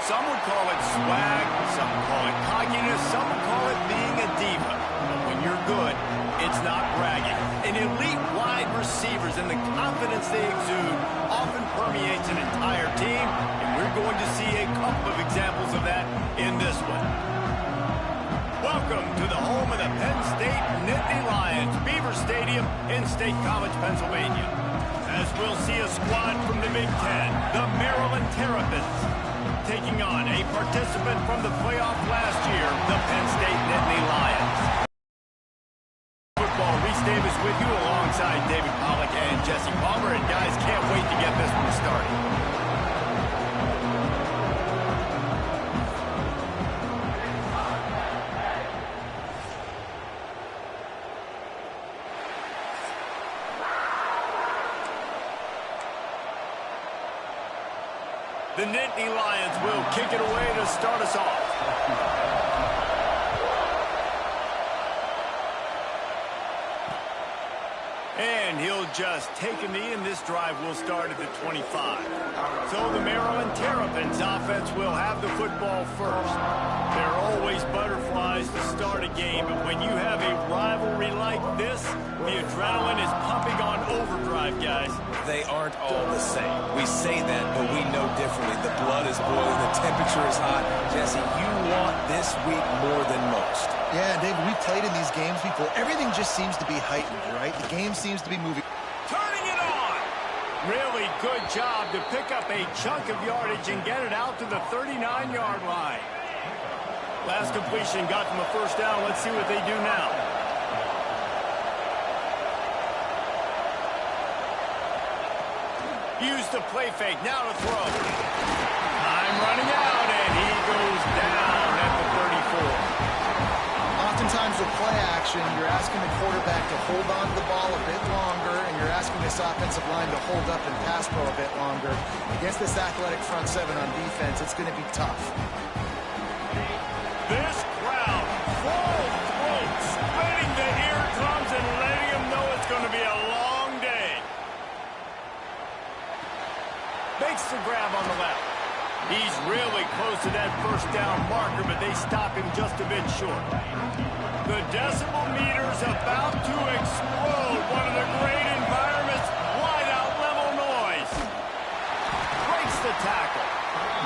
Some would call it swag, some would call it cockiness, some would call it being a diva. But when you're good, it's not bragging. An elite wide receivers and the confidence they exude often permeates an entire team, and we're going to see a couple of examples of that in this one. Welcome to the home of the Penn State Nittany Lions, Beaver Stadium in State College, Pennsylvania. As we'll see a squad from the Big Ten, the Maryland Terrapins, taking on a participant from the playoff last year, the Penn State Nittany Lions. Football, Reese Davis with you alongside David Pollack and Jesse Palmer, and guys, can't wait to get this one started. The Nittany Lions will kick it away to start us off. And he'll just take a knee, and this drive will start at the 25. So the Maryland Terrapins offense will have the football first. There are always butterflies to start a game, but when you have a rivalry like this, the adrenaline is pumping on overdrive, guys. They aren't all the same. We say that, but we know differently. The blood is boiling, the temperature is hot. Jesse, you want this week more than most. Yeah, David, we played in these games before. Everything just seems to be heightened, right? The game seems to be moving. Turning it on! Really good job to pick up a chunk of yardage and get it out to the 39-yard line. Last completion got them a first down. Let's see what they do now. Use the play fake. Now to throw. Time running out, and he goes down at the 34. Oftentimes with play action, you're asking the quarterback to hold on to the ball a bit longer, and you're asking this offensive line to hold up and pass pro a bit longer. Against this athletic front seven on defense, it's going to be tough. This crowd, full throat, splitting the eardrums and letting them know it's going to be a long day. Makes the grab on the left. He's really close to that first down marker, but they stop him just a bit short. The decibel meter's about to explode. One of the great environments, wide out level noise. Breaks the tackle.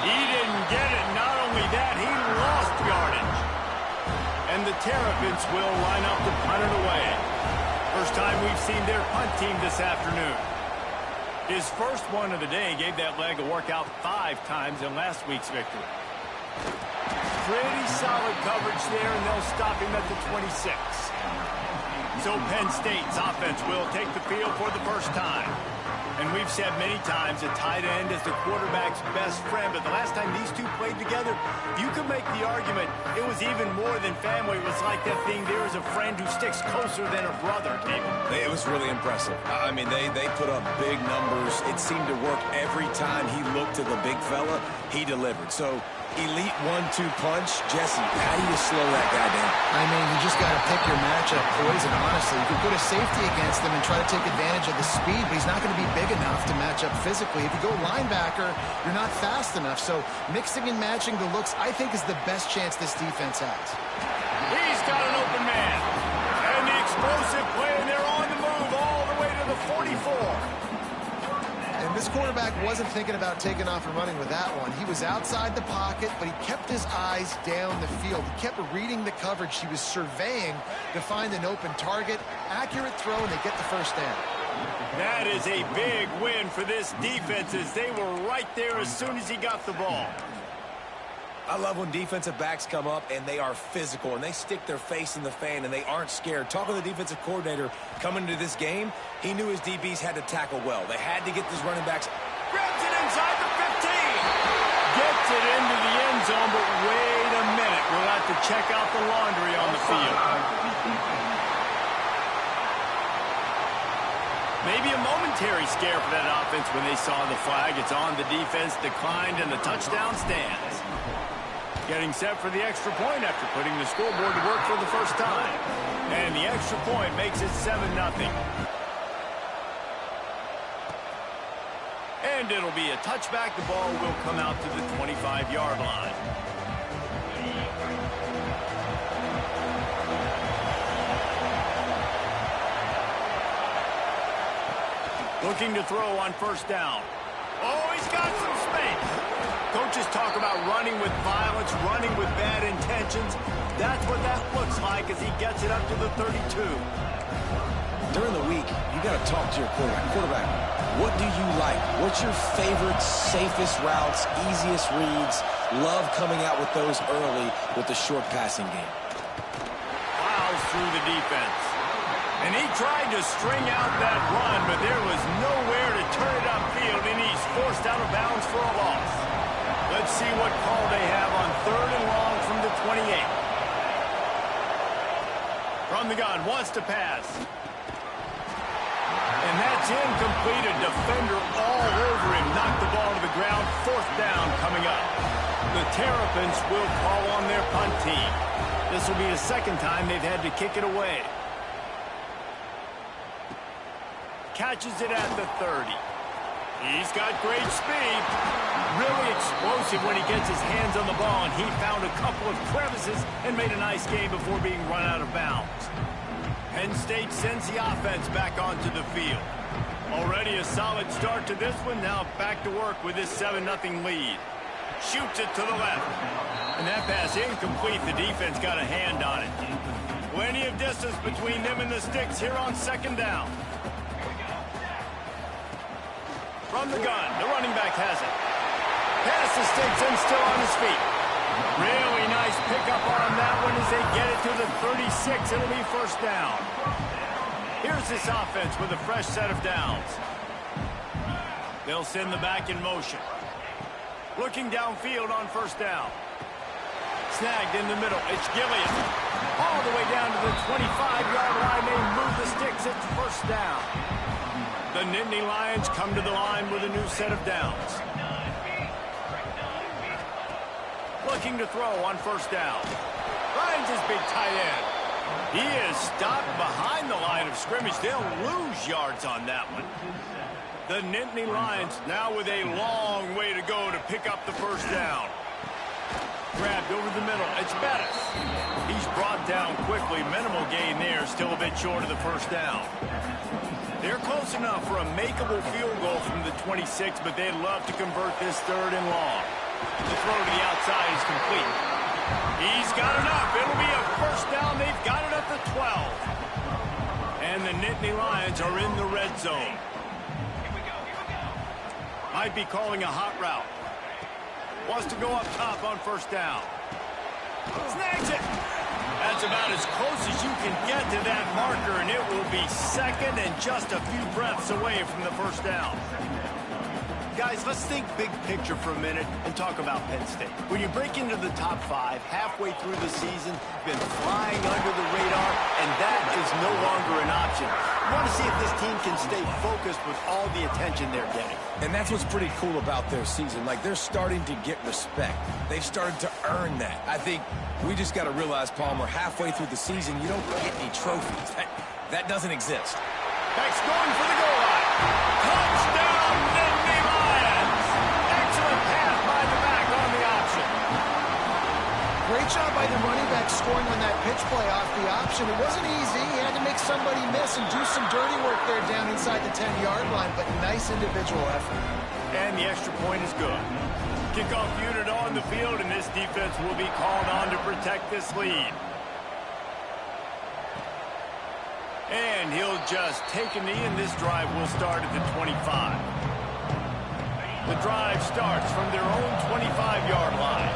He didn't get it. Not only that, he lost yardage. And the Terrapins will line up to punt it away. First time we've seen their punt team this afternoon. His first one of the day gave that leg a workout 5 times in last week's victory. Pretty solid coverage there, and they'll stop him at the 26. So Penn State's offense will take the field for the first time. And we've said many times a tight end is the quarterback's best friend, but the last time these two played together, you could make the argument it was even more than family. It was like that thing, there is a friend who sticks closer than a brother, David. It was really impressive. I mean, they put up big numbers. It seemed to work every time he looked to the big fella. He delivered. So elite 1-2 punch. Jesse, how do you slow that guy down? I mean, you just got to pick your matchup poison, honestly. You could put a safety against him and try to take advantage of the speed, but he's not going to be big enough to match up physically. If you go linebacker, you're not fast enough. So mixing and matching the looks, I think, is the best chance this defense has. He's got an open man. And the explosive play, and they're on the move all the way to the 44. And this quarterback wasn't thinking about taking off and running with that one. He was outside the pocket, but he kept his eyes down the field. He kept reading the coverage. He was surveying to find an open target. Accurate throw, and they get the first down. That is a big win for this defense, as they were right there as soon as he got the ball. I love when defensive backs come up and they are physical and they stick their face in the fan and they aren't scared. Talking to the defensive coordinator coming into this game, he knew his DBs had to tackle well. They had to get these running backs. Grabs it inside the 15. Gets it into the end zone, but wait a minute. We'll have to check out the laundry on the field. Maybe a momentary scare for that offense when they saw the flag. It's on, the defense declined, and the touchdown stands. Getting set for the extra point after putting the scoreboard to work for the first time. And the extra point makes it 7-0. And And it'll be a touchback. The ball will come out to the 25-yard line. Looking to throw on first down. Oh, he's got some space. Coaches talk about running with violence, running with bad intentions. That's what that looks like as he gets it up to the 32. During the week, you got to talk to your quarterback. Quarterback, what do you like? What's your favorite, safest routes, easiest reads? Love coming out with those early with the short passing game. Plows through the defense. And he tried to string out that run, but there was nowhere to turn it upfield, and he's forced out of bounds for a loss. Let's see what call they have on 3rd and long from the 28. From the gun, wants to pass. And that's incomplete. A defender all over him. Knocked the ball to the ground. 4th down coming up. The Terrapins will call on their punt team. This will be the 2nd time they've had to kick it away. Catches it at the 30. He's got great speed. Really explosive when he gets his hands on the ball, and he found a couple of crevices and made a nice game before being run out of bounds. Penn State sends the offense back onto the field. Already a solid start to this one. Now back to work with this 7-0 lead. Shoots it to the left. And that pass incomplete. The defense got a hand on it. Plenty of distance between them and the sticks here on 2nd down. From the gun, the running back has it. Past the sticks and still on his feet. Really nice pickup on that one as they get it to the 36. It'll be 1st down. Here's this offense with a fresh set of downs. They'll send the back in motion. Looking downfield on 1st down. Snagged in the middle. It's Gilliam. All the way down to the 25-yard line. They move the sticks. It's 1st down. The Nittany Lions come to the line with a new set of downs. Looking to throw on 1st down. Finds his big tight end. He is stopped behind the line of scrimmage. They'll lose yards on that one. The Nittany Lions now with a long way to go to pick up the 1st down. Grabbed over the middle. It's Bettis. He's brought down quickly. Minimal gain there. Still a bit short of the 1st down. They're close enough for a makeable field goal from the 26, but they'd love to convert this 3rd and long. The throw to the outside is complete. He's got enough. It'll be a 1st down. They've got it at the 12. And the Nittany Lions are in the red zone. Might be calling a hot route. Wants to go up top on 1st down. Snags it. That's about as close as you can get to that marker, and it will be 2nd and just a few breaths away from the 1st down. Guys, let's think big picture for a minute and talk about Penn State. When you break into the top 5 halfway through the season, been flying under the radar, and that is no longer an option. You want to see if this team can stay focused with all the attention they're getting. And that's what's pretty cool about their season. Like, they're starting to get respect. They've started to earn that. I think we just got to realize, Palmer, halfway through the season, you don't get any trophies. That doesn't exist. Beck's going for the goal line. Touchdown, Nittany Lions. Excellent pass by the back on the option. Great job by the running back scoring on that pitch play off the option. It wasn't easy. He had to make somebody miss and do some dirty work there down inside the 10-yard line, but nice individual effort. And the extra point is good. Kickoff unit on the field, and this defense will be called on to protect this lead. And he'll just take a knee, and this drive will start at the 25. The drive starts from their own 25-yard line.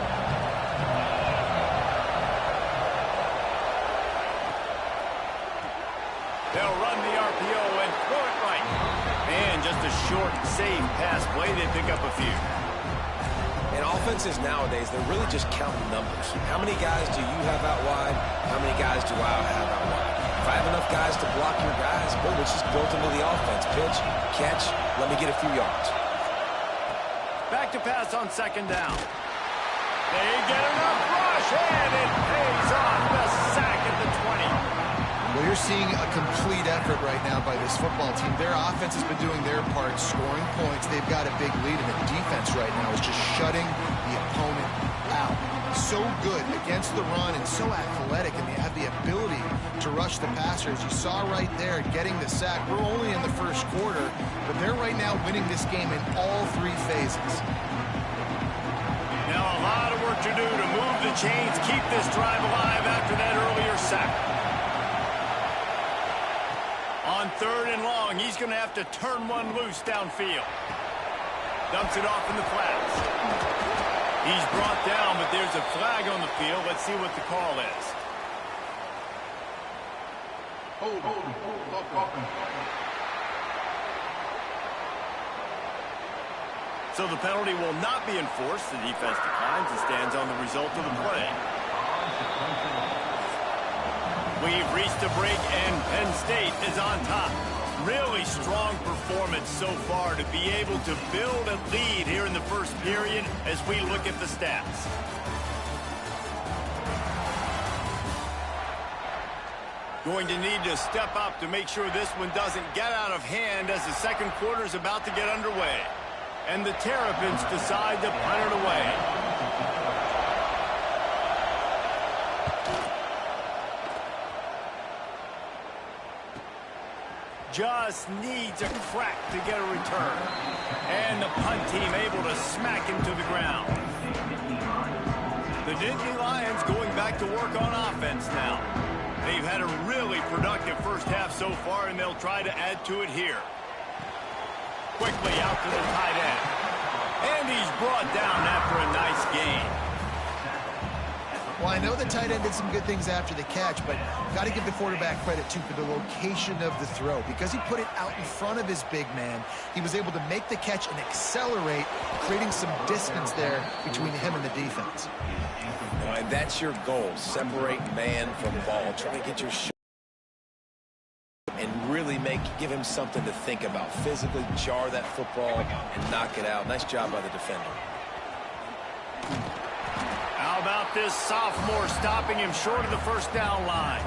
They'll run the RPO and throw it right. And just a short, safe pass play. They pick up a few. And offenses nowadays, they're really just counting numbers. How many guys do you have out wide? How many guys do I have out wide? If I have enough guys to block your guys, boom, it's just built into the offense. Pitch, catch, let me get a few yards. Back to pass on 2nd down. They get enough rush, and it pays off. The sack at the 20. Well, you're seeing a complete effort right now by this football team. Their offense has been doing their part, scoring points. They've got a big lead, and the defense right now is just shutting the opponent out. So good against the run and so athletic, and they have the ability to rush the passer. As you saw right there, getting the sack. We're only in the first quarter, but they're right now winning this game in all three phases. Now a lot of work to do to move the chains, keep this drive alive after that earlier sack. On 3rd and long, he's going to have to turn one loose downfield. Dumps it off in the flats. He's brought down, but there's a flag on the field. Let's see what the call is. So the penalty will not be enforced. The defense declines and stands on the result of the play. We've reached a break, and Penn State is on top. Really strong performance so far to be able to build a lead here in the first period as we look at the stats. Going to need to step up to make sure this one doesn't get out of hand as the second quarter is about to get underway. And the Terrapins decide to punt it away. Just needs a crack to get a return. And the punt team able to smack him to the ground. The Nittany Lions going back to work on offense now. They've had a really productive first half so far, and they'll try to add to it here. Quickly out to the tight end. And he's brought down after a nice gain. Well, I know the tight end did some good things after the catch, but got to give the quarterback credit, too, for the location of the throw. Because he put it out in front of his big man, he was able to make the catch and accelerate, creating some distance there between him and the defense. And that's your goal, separate man from ball. Try to get your shot and really give him something to think about. Physically jar that football and knock it out. Nice job by the defender. How about this sophomore stopping him short of the first down line?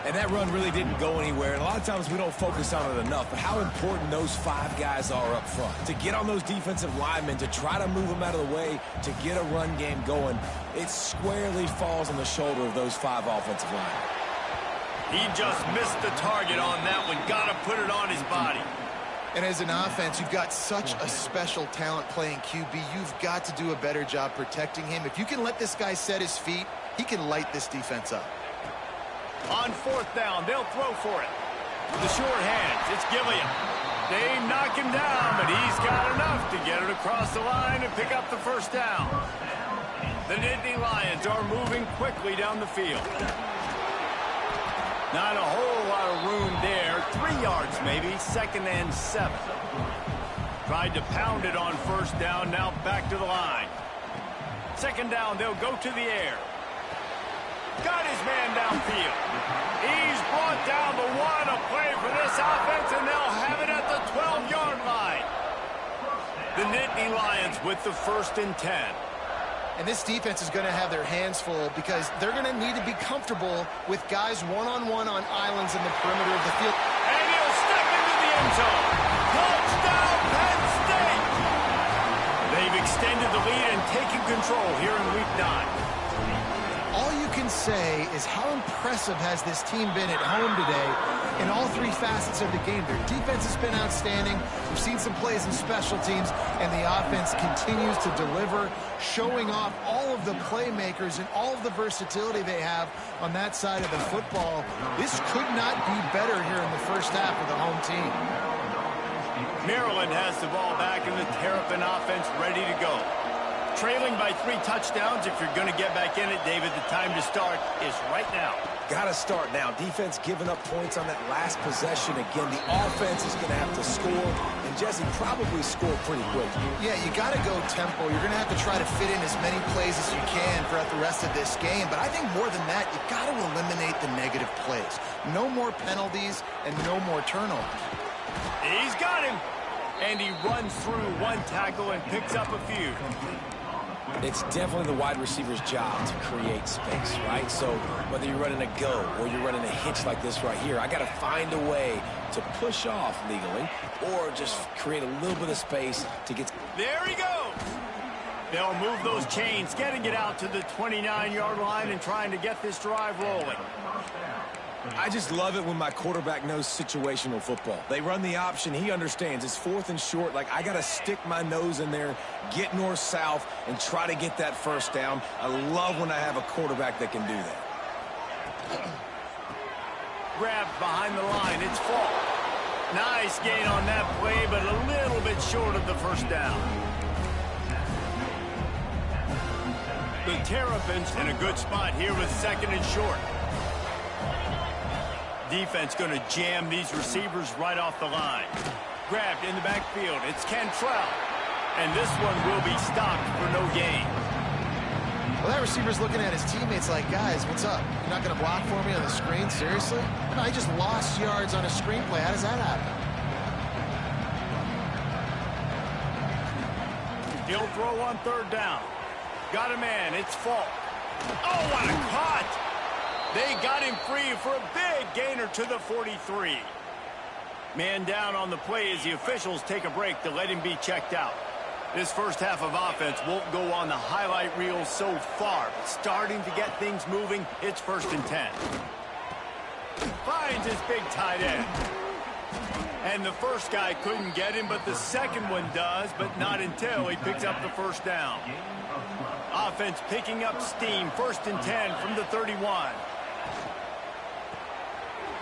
And that run really didn't go anywhere. And a lot of times we don't focus on it enough, but how important those 5 guys are up front. To get on those defensive linemen, to try to move them out of the way, to get a run game going, it squarely falls on the shoulder of those 5 offensive linemen. He just missed the target on that one. Got to put it on his body. And as an offense, you've got such a special talent playing QB. You've got to do a better job protecting him. If you can let this guy set his feet, he can light this defense up. On 4th down, they'll throw for it. The short hands, it's Gilliam. They knock him down, but he's got enough to get it across the line and pick up the first down. The Nittany Lions are moving quickly down the field. Not a whole lot of room there. 3 yards maybe, 2nd and 7. Tried to pound it on 1st down, now back to the line. 2nd down, they'll go to the air. Got his man downfield. He's brought down, but what a play for this offense, and they'll have it at the 12-yard line. The Nittany Lions with the 1st and 10. And this defense is going to have their hands full because they're going to need to be comfortable with guys one-on-one on islands in the perimeter of the field. And he'll step into the end zone. Touchdown, Penn State! They've extended the lead and taken control here in Week 9. All you can say is how impressive has this team been at home today in all 3 facets of the game. Their defense has been outstanding. We've seen some plays in special teams, and the offense continues to deliver, showing off all of the playmakers and all of the versatility they have on that side of the football. This could not be better here in the first half of the home team. Maryland has the ball back, and the Terrapin offense ready to go. Trailing by 3 touchdowns. If you're going to get back in it, David, the time to start is right now. Got to start now. Defense giving up points on that last possession. Again, the offense is going to have to score, and Jesse probably score pretty quick. Yeah, you got to go tempo. You're going to have to try to fit in as many plays as you can throughout the rest of this game. But I think more than that, you've got to eliminate the negative plays. No more penalties and no more turnovers. He's got him. And he runs through 1 tackle and picks up a few. It's definitely the wide receiver's job to create space, right? So whether you're running a go or you're running a hitch like this right here, I got to find a way to push off legally or just create a little bit of space to get. There he goes. They'll move those chains, getting it out to the 29-yard line and trying to get this drive rolling. I just love it when my quarterback knows situational football. They run the option. He understands. It's 4th and short. Like, I got to stick my nose in there, get north-south, and try to get that first down. I love when I have a quarterback that can do that. Grabbed behind the line. It's Falk. Nice gain on that play, but a little bit short of the first down. The Terrapins in a good spot here with 2nd and short. Defense going to jam these receivers right off the line. Grabbed in the backfield. It's Cantrell. And this one will be stopped for no gain. Well, that receiver's looking at his teammates like, guys, what's up? You're not going to block for me on the screen? Seriously? No, he just lost yards on a screenplay. How does that happen? He'll throw on 3rd down. Got a man. It's Falk. Oh, what a cut! They got him free for a big gainer to the 43. Man down on the play as the officials take a break to let him be checked out. This first half of offense won't go on the highlight reel so far, but starting to get things moving, it's 1st and 10. Finds his big tight end. And the first guy couldn't get him, but the second one does, but not until he picks up the first down. Offense picking up steam, 1st and 10 from the 31.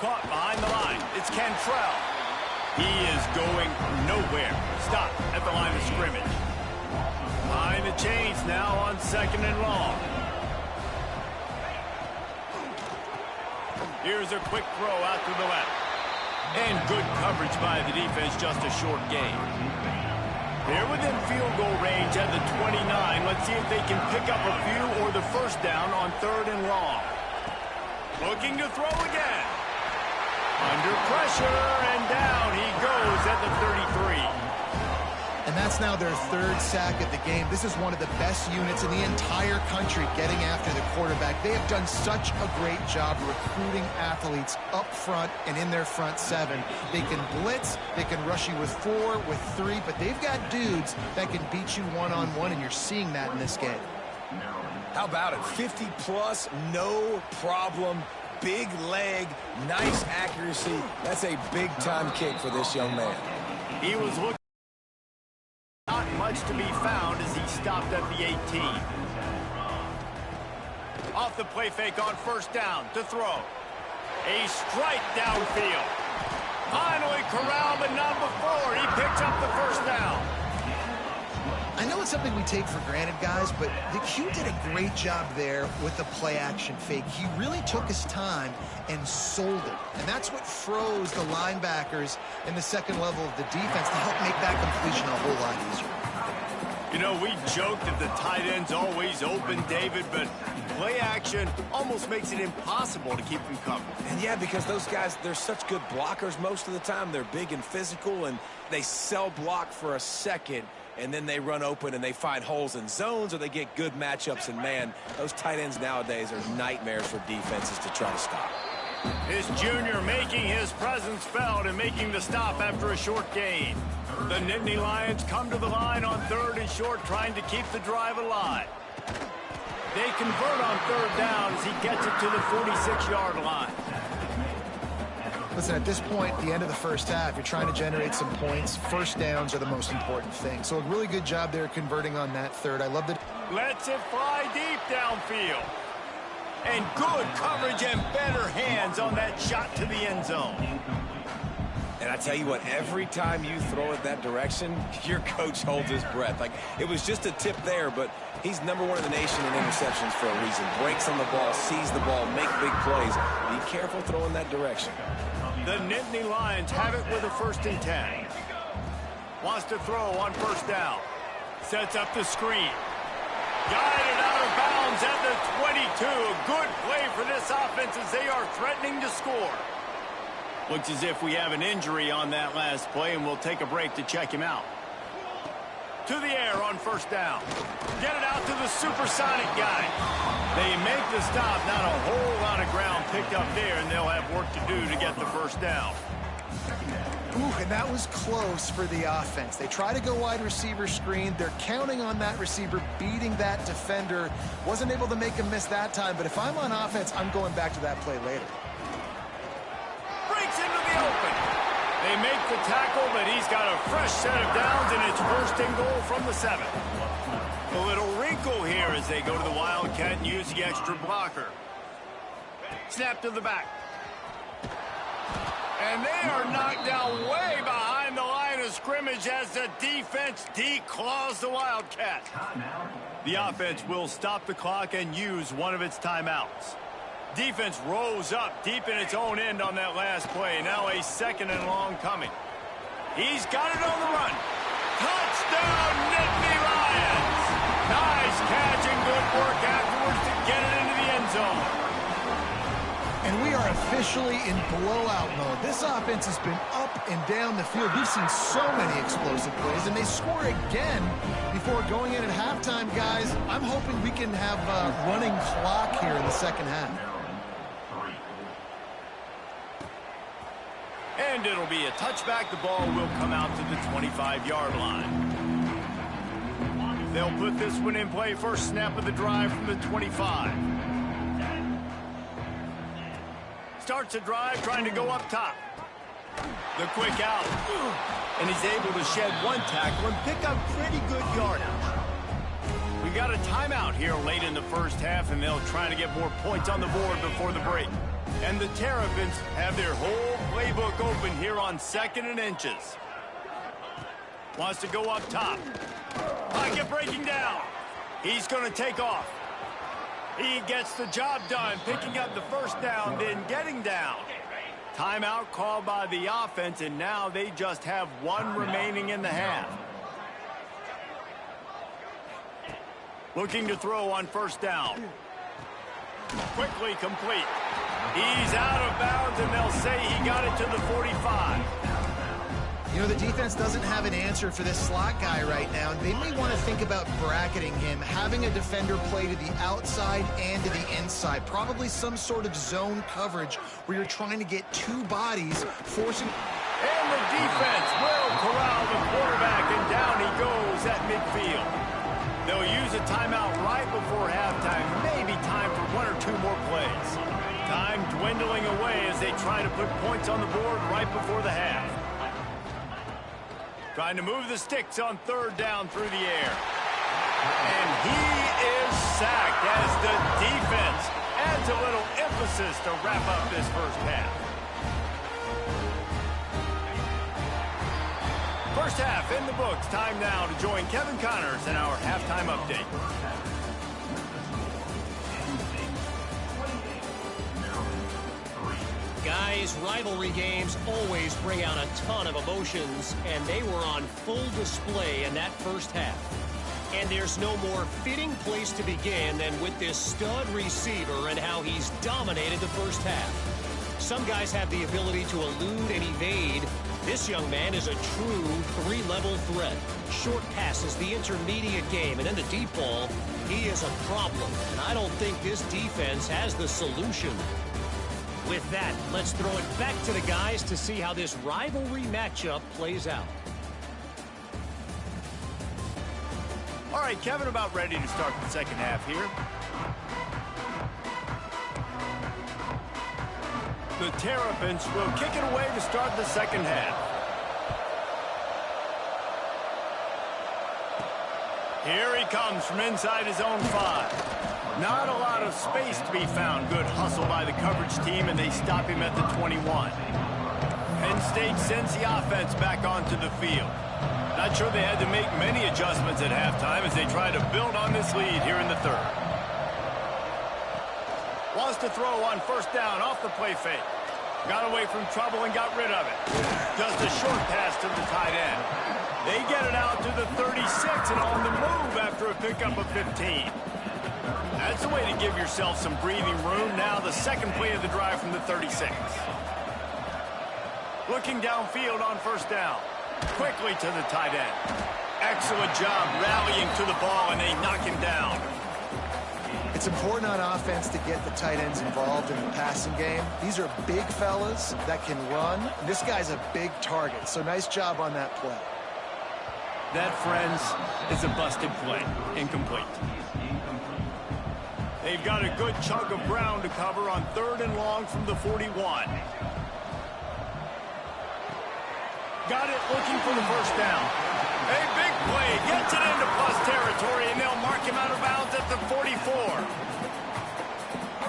Caught behind the line. It's Cantrell. He is going nowhere. Stop at the line of scrimmage. Behind the chains now on 2nd and long. Here's a quick throw out to the left. And good coverage by the defense, just a short gain. They're within field goal range at the 29. Let's see if they can pick up a few or the first down on 3rd and long. Looking to throw again. Under pressure, and down he goes at the 33. And that's now their 3rd sack of the game. This is one of the best units in the entire country getting after the quarterback. They have done such a great job recruiting athletes up front and in their front 7. They can blitz, they can rush you with 4, with 3, but they've got dudes that can beat you one-on-one, and you're seeing that in this game. How about it? 50-plus, no problem. Big leg, nice accuracy. That's a big-time kick for this young man. He was looking. Not much to be found as he stopped at the 18. Off the play fake on 1st down to throw. A strike downfield. Finally corralled, but not before. He picks up the first down. I know it's something we take for granted, guys, but the Q did a great job there with the play-action fake. He really took his time and sold it. And that's what froze the linebackers in the 2nd level of the defense to help make that completion a whole lot easier. You know, we joked that the tight end's always open, David, but play action almost makes it impossible to keep them covered. And yeah, because those guys, they're such good blockers most of the time. They're big and physical, and they sell block for a second, and then they run open and they find holes in zones, or they get good matchups. And, man, those tight ends nowadays are nightmares for defenses to try to stop. His junior making his presence felt and making the stop after a short gain. The Nittany Lions come to the line on 3rd and short, trying to keep the drive alive. They convert on 3rd down as he gets it to the 46-yard line. Listen, at this point, the end of the first half, you're trying to generate some points. First downs are the most important thing. So a really good job there converting on that 3rd. I love that. Lets it fly deep downfield. And good coverage and better hands on that shot to the end zone. And I tell you what, every time you throw it that direction, your coach holds his breath. Like, it was just a tip there, but he's #1 in the nation in interceptions for a reason. Breaks on the ball, sees the ball, make big plays. Be careful throwing that direction. The Nittany Lions have it with a 1st and 10. Wants to throw on 1st down. Sets up the screen. Guided out of bounds at the 22. Good play for this offense as they are threatening to score. Looks as if we have an injury on that last play, and we'll take a break to check him out. To the air on first down. Get it out to the supersonic guy. They make the stop. Not a whole lot of ground picked up there, and they'll have work to do to get the first down. Ooh, and that was close for the offense. They try to go wide receiver screen. They're counting on that receiver beating that defender. Wasn't able to make him miss that time, but if I'm on offense, I'm going back to that play later. Breaks into the open. They make the tackle, but he's got a fresh set of downs, and it's first and goal from the 7. A little wrinkle here as they go to the Wildcat and use the extra blocker. Snap to the back. And they are knocked down way behind the line of scrimmage as the defense declaws the Wildcat. The offense will stop the clock and use one of its timeouts. Defense rose up deep in its own end on that last play. Now a 2nd and long coming. He's got it on the run. Touchdown, Nittany Lions! Nice catch and good work afterwards to get it into the end zone. And we are officially in blowout mode. This offense has been up and down the field. We've seen so many explosive plays, and they score again before going in at halftime, guys. I'm hoping we can have a running clock here in the second half. And it'll be a touchback. The ball will come out to the 25-yard line. They'll put this one in play. First snap of the drive from the 25. Starts a drive trying to go up top. The quick out. And he's able to shed one tackle and pick up pretty good yardage. We got a timeout here late in the first half, and they'll try to get more points on the board before the break. And the Terrapins have their whole playbook open here on 2nd and inches. Wants to go up top. Pocket breaking down. He's going to take off. He gets the job done, picking up the first down, then getting down. Timeout called by the offense, and now they just have one remaining in the half. Looking to throw on first down. Quickly complete. He's out of bounds, and they'll say he got it to the 45. You know, the defense doesn't have an answer for this slot guy right now. They may want to think about bracketing him, having a defender play to the outside and to the inside. Probably some sort of zone coverage where you're trying to get two bodies, forcing... And the defense will corral the quarterback, and down he goes at midfield. They'll use a timeout right before halftime. Maybe time for one or two more plays. Time dwindling away as they try to put points on the board right before the half. Trying to move the sticks on third down through the air. And he is sacked as the defense adds a little emphasis to wrap up this first half. First half in the books. Time now to join Kevin Connors in our halftime update. Guys, rivalry games always bring out a ton of emotions, and they were on full display in that first half. And there's no more fitting place to begin than with this stud receiver and how he's dominated the first half. Some guys have the ability to elude and evade. This young man is a true three-level threat. Short passes, the intermediate game, and then the deep ball. He is a problem, and I don't think this defense has the solution. With that, let's throw it back to the guys to see how this rivalry matchup plays out. All right, Kevin, about ready to start the second half here. The Terrapins will kick it away to start the second half. Here he comes from inside his own 5. Not a lot of space to be found. Good hustle by the coverage team, and they stop him at the 21. Penn State sends the offense back onto the field. Not sure they had to make many adjustments at halftime as they try to build on this lead here in the third. Wants to throw on first down off the play fake. Got away from trouble and got rid of it. Just a short pass to the tight end. They get it out to the 36 and on the move after a pickup of 15. That's the way to give yourself some breathing room. Now the second play of the drive from the 36. Looking downfield on first down. Quickly to the tight end. Excellent job rallying to the ball, and they knock him down. It's important on offense to get the tight ends involved in the passing game. These are big fellas that can run. This guy's a big target, so nice job on that play. That, friends, is a busted play. Incomplete. They've got a good chunk of ground to cover on 3rd and long from the 41. Got it, looking for the first down. A big play, gets it into plus territory, and they'll mark him out of bounds at the 44.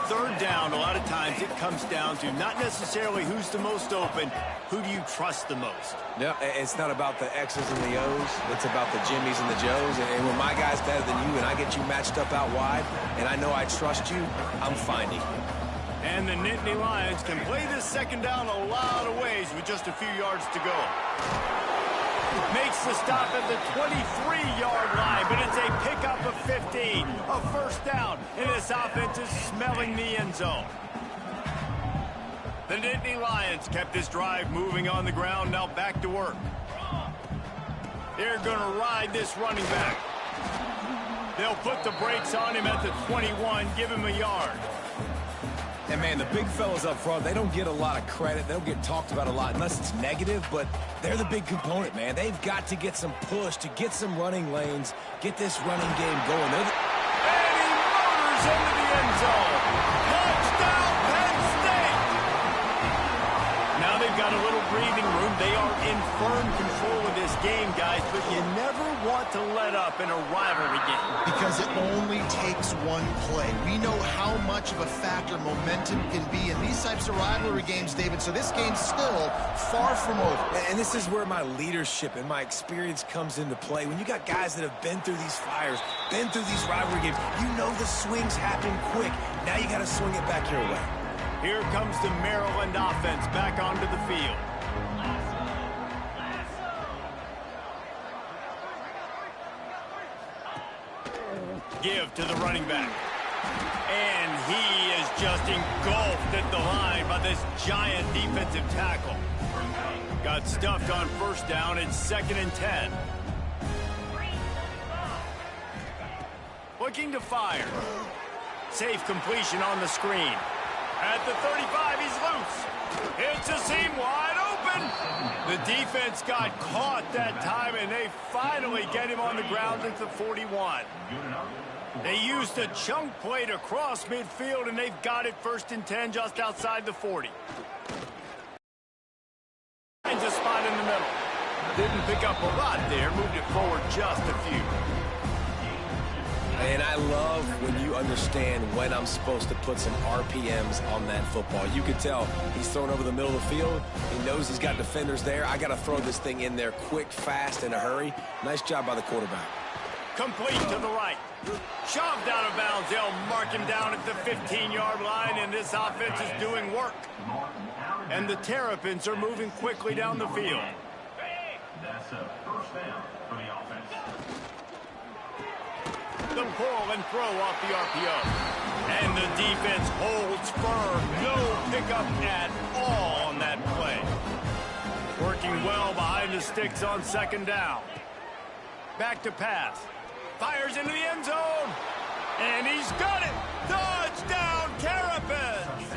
3rd down, a lot of times it comes down to not necessarily who's the most open, who do you trust the most? Yeah, it's not about the X's and the O's. It's about the Jimmies and the Joes. And when my guy's better than you and I get you matched up out wide, and I know I trust you, I'm finding you. And the Nittany Lions can play this 2nd down a lot of ways with just a few yards to go. Makes the stop at the 23-yard line, but it's a pickup of 15, a first down, and this offense is smelling the end zone. The Nittany Lions kept this drive moving on the ground, now back to work. They're going to ride this running back. They'll put the brakes on him at the 21, give him a yard. And, man, the big fellas up front, they don't get a lot of credit. They don't get talked about a lot unless it's negative, but they're the big component, man. They've got to get some push, to get some running lanes, get this running game going. And he motors into the end zone. Touchdown, Penn State! Now they've got a little breathing room. They are in firm control of this game, guys, but you never want to let up in a rivalry game. Because it only takes one play. We know how much of a factor momentum can be in these types of rivalry games, David, so this game's still far from over. And this is where my leadership and my experience comes into play. When you got guys that have been through these fires, been through these rivalry games, you know the swings happen quick. Now you got to swing it back your way. Here comes the Maryland offense back onto the field. Give to the running back. And he is just engulfed at the line by this giant defensive tackle. Got stuffed on first down. It's 2nd and 10. Looking to fire. Safe completion on the screen. At the 35, he's loose. Hits a seam wide open. The defense got caught that time, and they finally get him on the ground at the 41. They used a chunk play to cross midfield, and they've got it 1st and 10 just outside the 40. Finds a spot in the middle. Didn't pick up a lot there, moved it forward just a few. And I love when you understand when I'm supposed to put some RPMs on that football. You can tell he's thrown over the middle of the field. He knows he's got defenders there. I got to throw this thing in there quick, fast, in a hurry. Nice job by the quarterback. Complete to the right. Shoved out of bounds. They'll mark him down at the 15-yard line, and this offense is doing work. And the Terrapins are moving quickly down the field. That's a first down for the offense. The pull and throw off the RPO. And the defense holds firm. No pickup at all on that play. Working well behind the sticks on 2nd down. Back to pass. Fires into the end zone. And he's got it. Touchdown, Terrapins.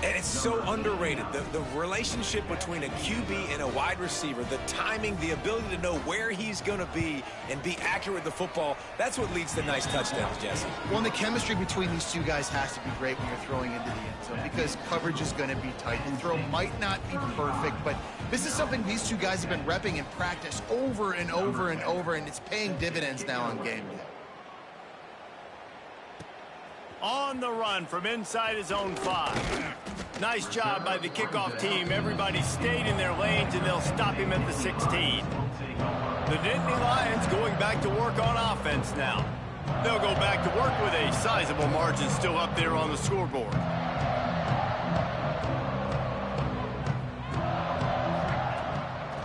And it's so underrated. The relationship between a QB and a wide receiver, the timing, the ability to know where he's going to be and be accurate with the football, that's what leads to nice touchdowns, Jesse. Well, and the chemistry between these two guys has to be great when you're throwing into the end zone because coverage is going to be tight. The throw might not be perfect, but this is something these two guys have been repping in practice over and over and over, and it's paying dividends now on game day. On the run from inside his own 5. Nice job by the kickoff team. Everybody stayed in their lanes, and they'll stop him at the 16. The Nittany Lions going back to work on offense now. They'll go back to work with a sizable margin still up there on the scoreboard.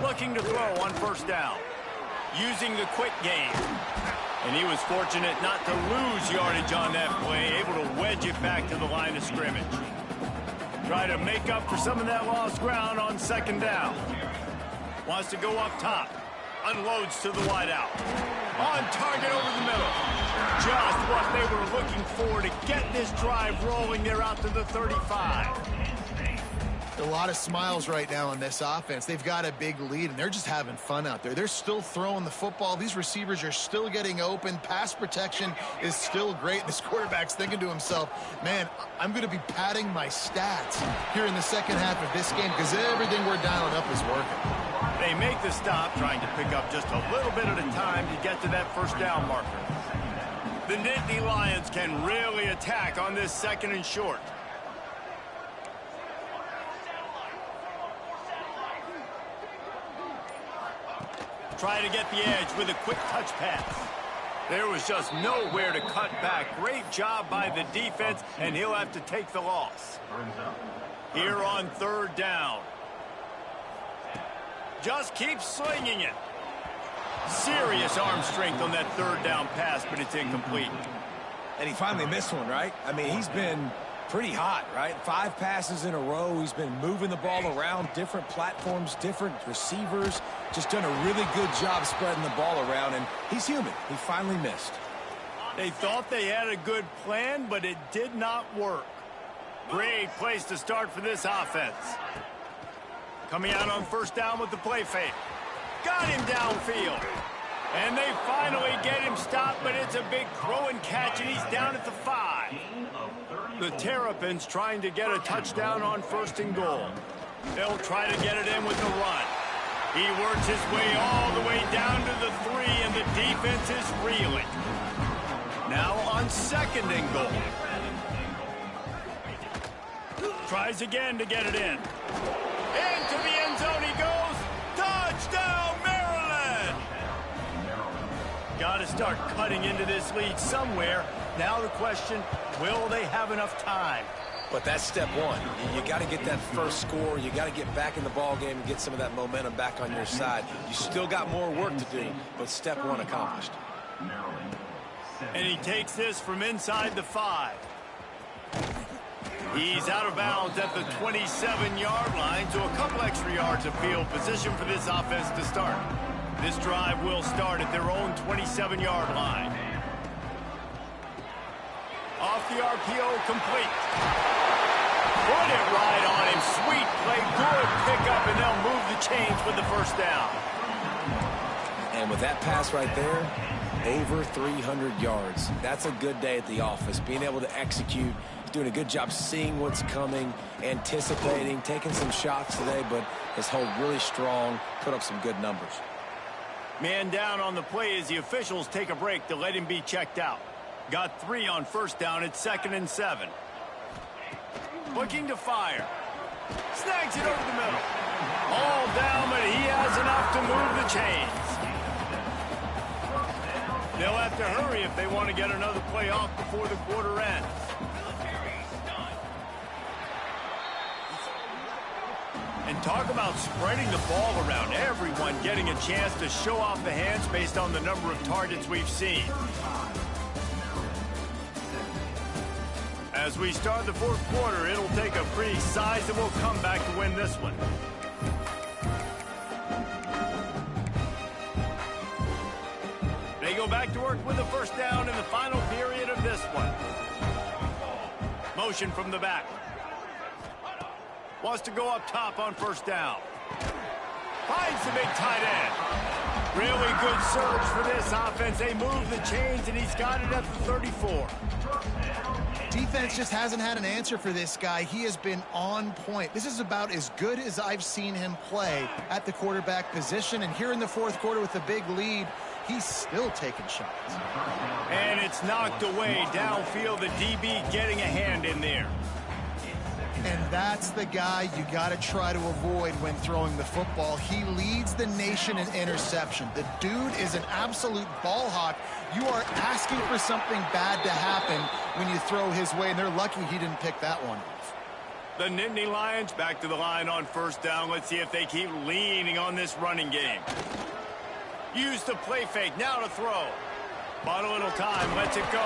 Looking to throw on first down. Using the quick game. And he was fortunate not to lose yardage on that play, able to wedge it back to the line of scrimmage. Try to make up for some of that lost ground on 2nd down. Wants to go up top. Unloads to the wideout. On target over the middle. Just what they were looking for to get this drive rolling. They're out to the 35. A lot of smiles right now on this offense. They've got a big lead, and they're just having fun out there. They're still throwing the football. These receivers are still getting open. Pass protection is still great. This quarterback's thinking to himself, man, I'm going to be padding my stats here in the second half of this game because everything we're dialing up is working. They make the stop, trying to pick up just a little bit at a time to get to that first down marker. The Nittany Lions can really attack on this second and short. Try to get the edge with a quick touch pass. There was just nowhere to cut back. Great job by the defense, and he'll have to take the loss. Here on third down. Just keep slinging it. Serious arm strength on that third down pass, but it's incomplete. And he finally missed one, right? I mean, he's been pretty hot, right? 5 passes in a row. He's been moving the ball around, different platforms, different receivers. Just done a really good job spreading the ball around, and he's human. He finally missed. They thought they had a good plan, but it did not work. Great place to start for this offense. Coming out on first down with the play fake. Got him downfield. And they finally get him stopped, but it's a big throw and catch, and he's down at the 5. The Terrapins trying to get a touchdown on first and goal. They'll try to get it in with the run. He works his way all the way down to the 3, and the defense is reeling. Now on second and goal. Tries again to get it in. Into the end zone he goes. Touchdown, Maryland! Got to start cutting into this lead somewhere. Now the question, will they have enough time? But that's step one. You got to get that first score. You got to get back in the ball game and get some of that momentum back on your side. You still got more work to do, but step one accomplished. And he takes this from inside the 5. He's out of bounds at the 27-yard line, so a couple extra yards of field position for this offense to start. This drive will start at their own 27-yard line. Off the RPO, complete. Put it right on him. Sweet play, good pickup, and they'll move the chains with the first down. And with that pass right there, over 300 yards. That's a good day at the office, being able to execute. Doing a good job seeing what's coming, anticipating, taking some shots today, but has held really strong, put up some good numbers. Man down on the play as the officials take a break to let him be checked out. Got 3 on first down at 2nd and 7. Looking to fire. Snags it over the middle. All down, but he has enough to move the chains. They'll have to hurry if they want to get another play off before the quarter ends. And talk about spreading the ball around. Everyone getting a chance to show off the hands based on the number of targets we've seen. As we start the fourth quarter, it'll take a pretty sizable comeback to win this one. They go back to work with the first down in the final period of this one. Motion from the back. Wants to go up top on first down. Finds the big tight end. Really good surge for this offense. They move the chains, and he's got it at the 34. Defense just hasn't had an answer for this guy. He has been on point. This is about as good as I've seen him play at the quarterback position. And here in the fourth quarter with a big lead, he's still taking shots. And it's knocked away downfield. The DB getting a hand in there. And that's the guy you got to try to avoid when throwing the football. He leads the nation in interception. The dude is an absolute ball hawk. You are asking for something bad to happen when you throw his way, and they're lucky he didn't pick that one off. The Nittany Lions back to the line on first down. Let's see if they keep leaning on this running game. Use the play fake. Now to throw. Bought a little time. Lets it go.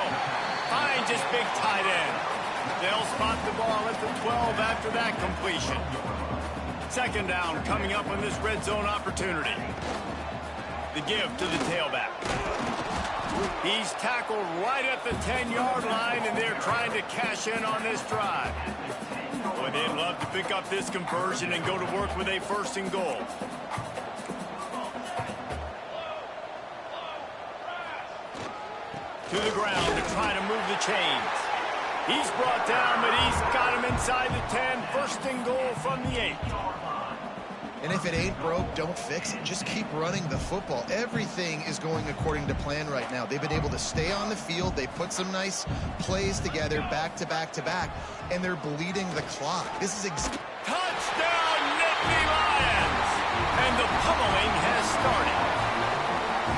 Finds his big tight end. They'll spot the ball at the 12 after that completion. Second down coming up on this red zone opportunity. The give to the tailback. He's tackled right at the 10-yard line, and they're trying to cash in on this drive. Boy, they'd love to pick up this conversion and go to work with a 1st and goal. To the ground to try to move the chains. He's brought down, but he's got him inside the 10. 1st and goal from the 8. And if it ain't broke, don't fix it. Just keep running the football. Everything is going according to plan right now. They've been able to stay on the field. They put some nice plays together back to back to back, and they're bleeding the clock. This is touchdown, Nittany Lions! And the pummeling has started.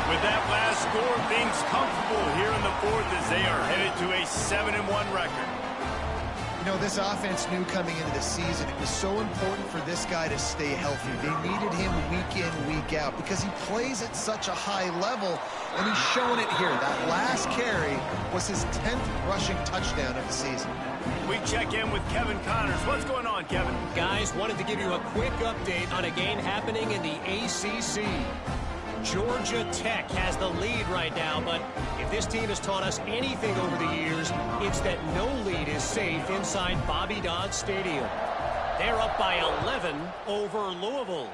With that last score, things comfortable here in the 4th as they are headed to a 7-1 record. You know, this offense knew coming into the season it was so important for this guy to stay healthy. They needed him week in, week out because he plays at such a high level, and he's showing it here. That last carry was his 10th rushing touchdown of the season. We check in with Kevin Connors. What's going on, Kevin? Guys, wanted to give you a quick update on a game happening in the ACC. Georgia Tech has the lead right now, but if this team has taught us anything over the years, it's that no lead is safe inside Bobby Dodd Stadium. They're up by 11 over Louisville.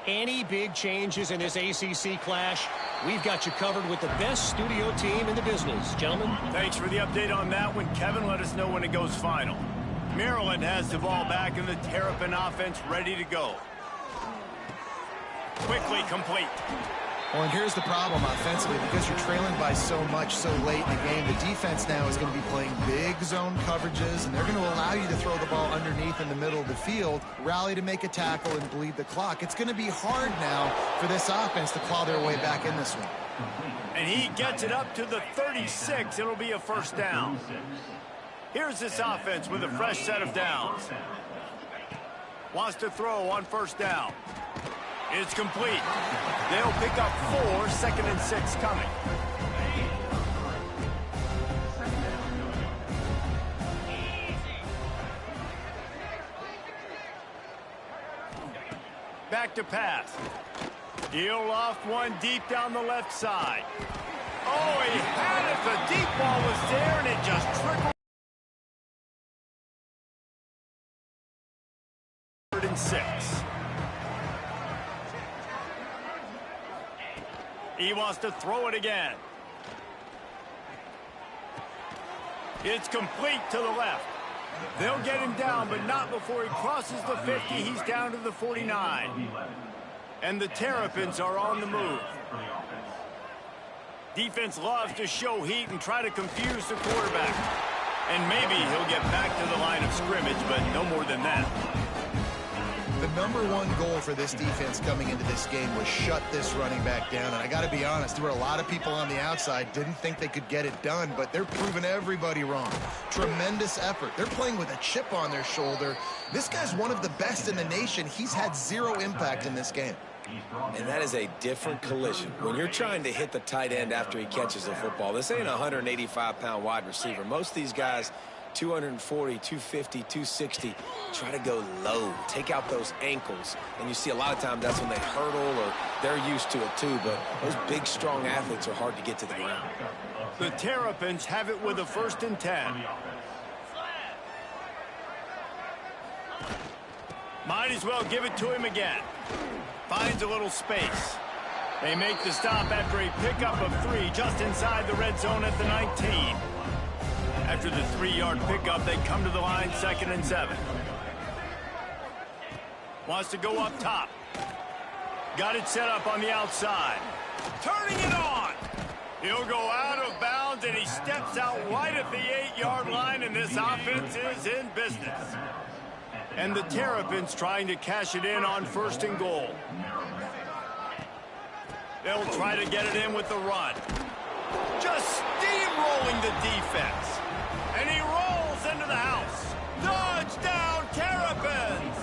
Any big changes in this ACC clash, we've got you covered with the best studio team in the business. Gentlemen. Thanks for the update on that one, Kevin. Let us know when it goes final. Maryland has the ball back and the Terrapin offense ready to go. Quickly complete. Well, and here's the problem offensively. Because you're trailing by so much so late in the game, the defense now is going to be playing big zone coverages, and they're going to allow you to throw the ball underneath in the middle of the field, rally to make a tackle, and bleed the clock. It's going to be hard now for this offense to claw their way back in this one. And he gets it up to the 36. It'll be a 1st down. Here's this offense with a fresh set of downs. Wants to throw on 1st down. It's complete. They'll pick up 4, 2nd and 6 coming. Back to pass. He'll loft one deep down the left side. Oh, he had it. The deep ball was there, and it just trickled. 3rd and 6. He wants to throw it again. It's complete to the left. They'll get him down, but not before he crosses the 50. He's down to the 49. And the Terrapins are on the move. Defense loves to show heat and try to confuse the quarterback. And maybe he'll get back to the line of scrimmage, but no more than that. The #1 goal for this defense coming into this game was shut this running back down. And I got to be honest, there were a lot of people on the outside didn't think they could get it done, but they're proving everybody wrong. Tremendous effort. They're playing with a chip on their shoulder. This guy's one of the best in the nation. He's had 0 impact in this game. And that is a different collision. When you're trying to hit the tight end after he catches the football, this ain't a 185-pound wide receiver. Most of these guys, 240, 250, 260, try to go low, take out those ankles. And you see a lot of times that's when they hurdle, or they're used to it too, but those big, strong athletes are hard to get to the ground. The Terrapins have it with a 1st and 10. Might as well give it to him again. Finds a little space. They make the stop after a pickup of 3 just inside the red zone at the 19. After the 3-yard pickup, they come to the line, 2nd and 7. Wants to go up top. Got it set up on the outside. Turning it on. He'll go out of bounds, and he steps out right at the 8-yard line, and this offense is in business. And the Terrapins trying to cash it in on 1st and goal. They'll try to get it in with the run. Just steamrolling the defense. And he rolls into the house. Touchdown, Terrapins!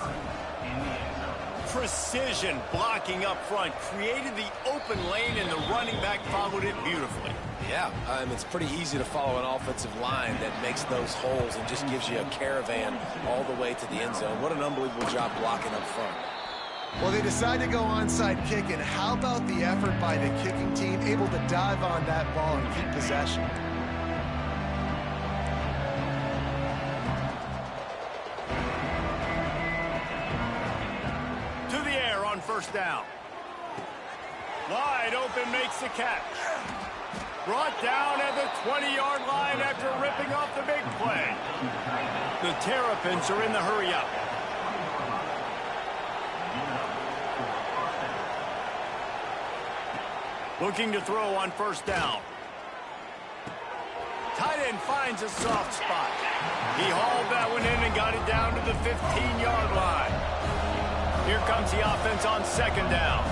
Precision blocking up front created the open lane, and the running back followed it beautifully. Yeah, it's pretty easy to follow an offensive line that makes those holes and just gives you a caravan all the way to the end zone. What an unbelievable job blocking up front. Well, they decide to go onside kick, and how about the effort by the kicking team, able to dive on that ball and keep possession. To the air on first down. Wide open, makes the catch. Brought down at the 20-yard line after ripping off the big play. The Terrapins are in the hurry-up. Looking to throw on first down. Tight end finds a soft spot. He hauled that one in and got it down to the 15-yard line. Here comes the offense on second down.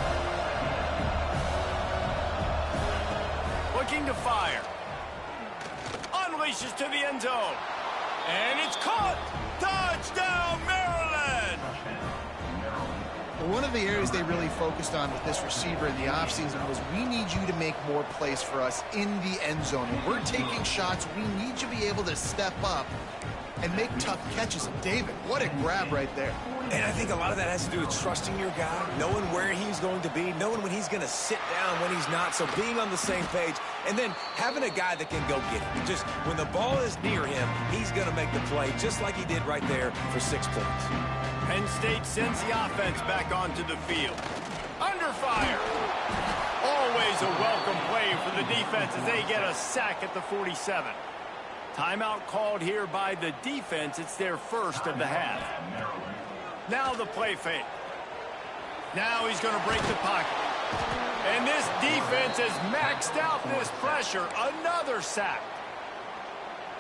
Looking to fire. Unleashes to the end zone. And it's caught. Touchdown, Maryland! One of the areas they really focused on with this receiver in the offseason was, we need you to make more plays for us in the end zone. When we're taking shots, we need you to be able to step up and make tough catches. And David, what a grab right there. And I think a lot of that has to do with trusting your guy, knowing where he's going to be, knowing when he's going to sit down, when he's not. So being on the same page, and then having a guy that can go get it. Just when the ball is near him, he's going to make the play, just like he did right there for 6 points. Penn State sends the offense back onto the field. Under fire. Always a welcome play for the defense as they get a sack at the 47. Timeout called here by the defense. It's their first of the half. Now the play fake. Now he's going to break the pocket. And this defense has maxed out this pressure. Another sack.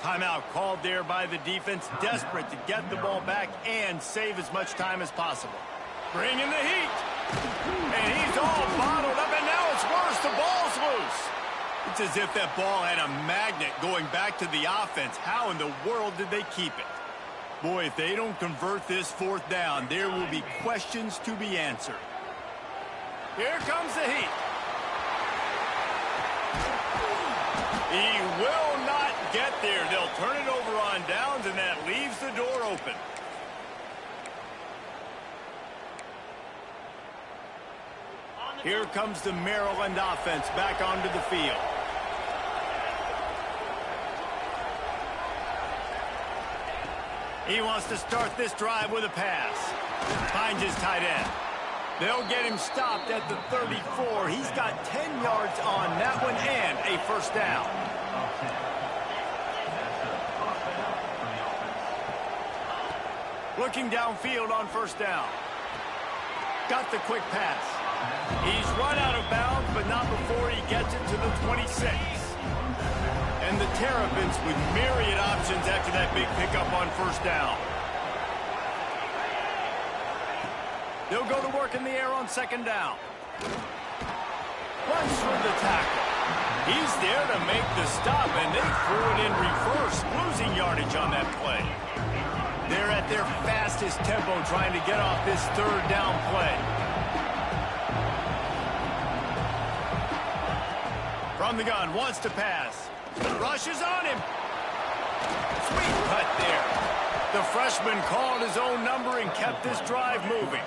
Timeout called there by the defense, desperate to get the ball back and save as much time as possible. Bringing the heat. And he's all bottled up, and now it's worse. The ball's loose. It's as if that ball had a magnet going back to the offense. How in the world did they keep it? Boy, if they don't convert this fourth down, there will be questions to be answered. Here comes the heat. He will not get there. They'll turn it over on downs, and that leaves the door open. Here comes the Maryland offense back onto the field. He wants to start this drive with a pass. Finds his tight end. They'll get him stopped at the 34. He's got 10 yards on that one and a first down. Looking downfield on first down. Got the quick pass. He's run out of bounds, but not before he gets it to the 26. And the Terrapins with myriad options after that big pickup on first down. They'll go to work in the air on second down. Runs through the tackle. He's there to make the stop, and they threw it in reverse, losing yardage on that play. They're at their fastest tempo trying to get off this third down play. From the gun, wants to pass. Rushes on him. Sweet cut there. The freshman called his own number and kept this drive moving.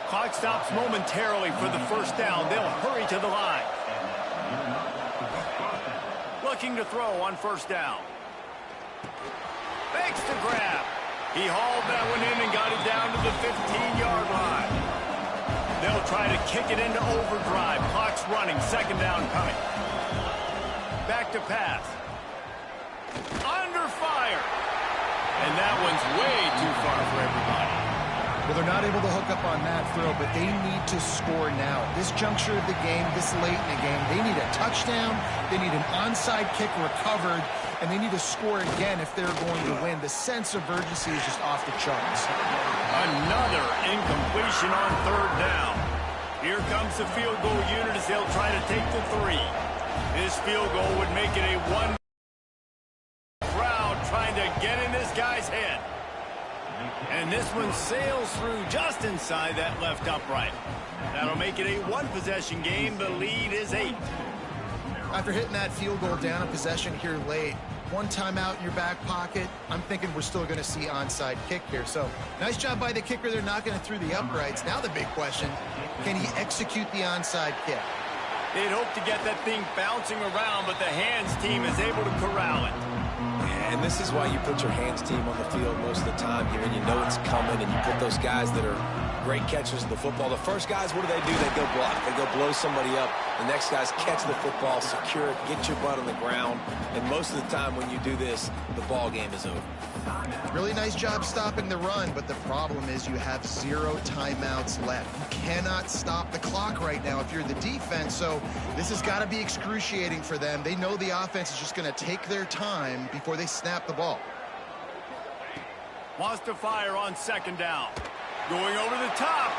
Clock stops momentarily for the first down. They'll hurry to the line. Looking to throw on first down. Fakes the grab. He hauled that one in and got it down to the 15-yard line. They'll try to kick it into overdrive. Clock's running. Second down coming. Back to pass. Under fire. And that one's way too far for everybody. Well, they're not able to hook up on that throw, but they need to score now. This juncture of the game, this late in the game, they need a touchdown, they need an onside kick recovered, and they need to score again if they're going to win. The sense of urgency is just off the charts. Another incompletion on third down. Here comes the field goal unit as they'll try to take the 3. This field goal would make it a 1. Crowd trying to get in this guy's head. And this one sails through just inside that left upright. That'll make it a 1-possession game. The lead is 8. After hitting that field goal down in possession here late, one timeout in your back pocket, I'm thinking we're still going to see onside kick here. So nice job by the kicker. They're knocking it through the uprights. Now the big question, can he execute the onside kick? They'd hope to get that thing bouncing around, but the hands team is able to corral it. And this is why you put your hands team on the field most of the time here, and you know it's coming, and you put those guys that are great catchers of the football. The first guys, what do? They go block. They go blow somebody up. The next guys catch the football, secure it, get your butt on the ground. And most of the time when you do this, the ball game is over. Really nice job stopping the run, but the problem is you have 0 timeouts left. You cannot stop the clock right now if you're the defense, so this has got to be excruciating for them. They know the offense is just going to take their time before they snap the ball. Wants to fire on second down. Going over the top.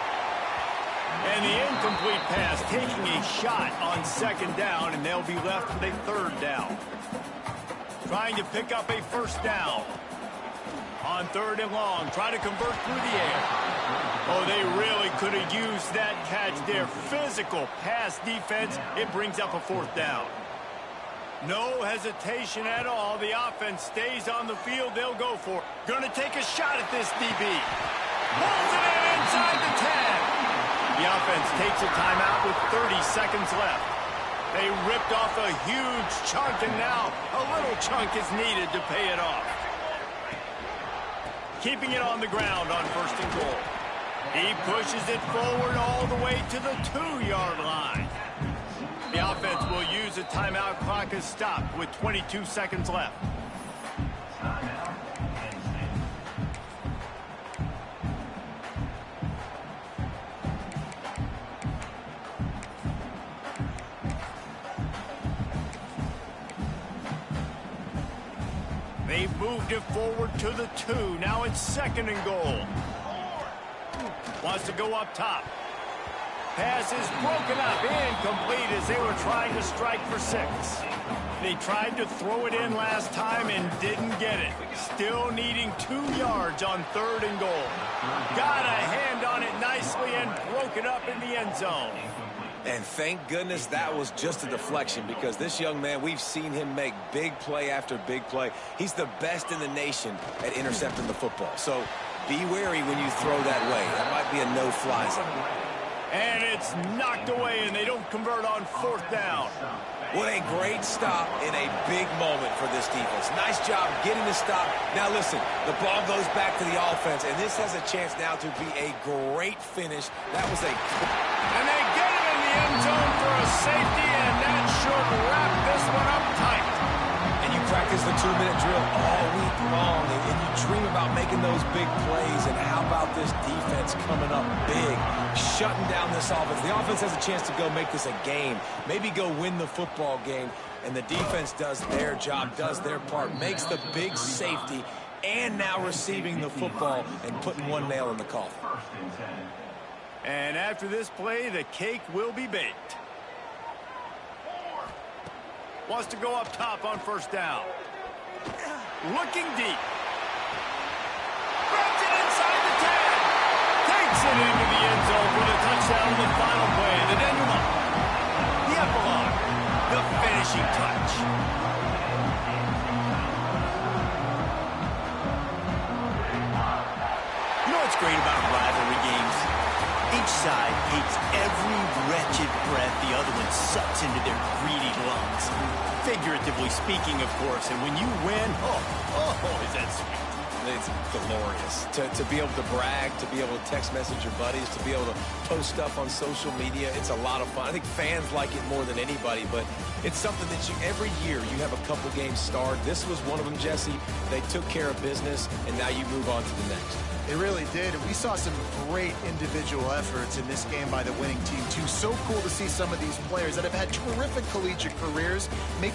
And the incomplete pass taking a shot on second down, and they'll be left with a third down. Trying to pick up a first down. On third and long, trying to convert through the air. Oh, they really could have used that catch there. Physical pass defense. It brings up a fourth down. No hesitation at all. The offense stays on the field. They'll go for it. Going to take a shot at this DB. Pulls it in inside the 10. The offense takes a timeout with 30 seconds left. They ripped off a huge chunk, and now a little chunk is needed to pay it off. Keeping it on the ground on first and goal. He pushes it forward all the way to the 2-yard line. The offense will use a timeout. Clock is stopped with 22 seconds left. They've moved it forward to the 2. Now it's second and goal. Wants to go up top. Pass is broken up. Incomplete as they were trying to strike for 6. They tried to throw it in last time and didn't get it. Still needing 2 yards on third and goal. Got a hand on it nicely and broke it up in the end zone. And thank goodness that was just a deflection, because this young man, we've seen him make big play after big play. He's the best in the nation at intercepting the football. So be wary when you throw that way. That might be a no-fly zone. And it's knocked away, and they don't convert on fourth down. What a great stop in a big moment for this defense. Nice job getting the stop. Now listen, the ball goes back to the offense, and this has a chance now to be a great finish. That was a... And they get it in the end zone for a safety, and that should wrap this one up tight. And you practice the 2-minute drill all week long, and you dream about making those big plays, and how about this defense coming up big, shutting down this offense. The offense has a chance to go make this a game, maybe go win the football game, and the defense does their job, does their part, makes the big safety, and now receiving the football and putting one nail in the coffin. And after this play, the cake will be baked. Wants to go up top on first down. Looking deep. Grabs it inside the 10. Takes it into the end zone for the touchdown in the final play. The denouement. The epilogue. The finishing touch. You know what's great about rivalry games? Each side hates every wretched breath the other one sucks into their greedy lungs. Figuratively speaking, of course. And when you win, oh, is that sweet. It's glorious to be able to brag, to be able to text message your buddies, to be able to post stuff on social media. It's a lot of fun. I think fans like it more than anybody, but it's something that every year you have a couple games starred. This was one of them, Jesse. They took care of business, and now you move on to the next. It really did, and we saw some great individual efforts in this game by the winning team, too. So cool to see some of these players that have had terrific collegiate careers make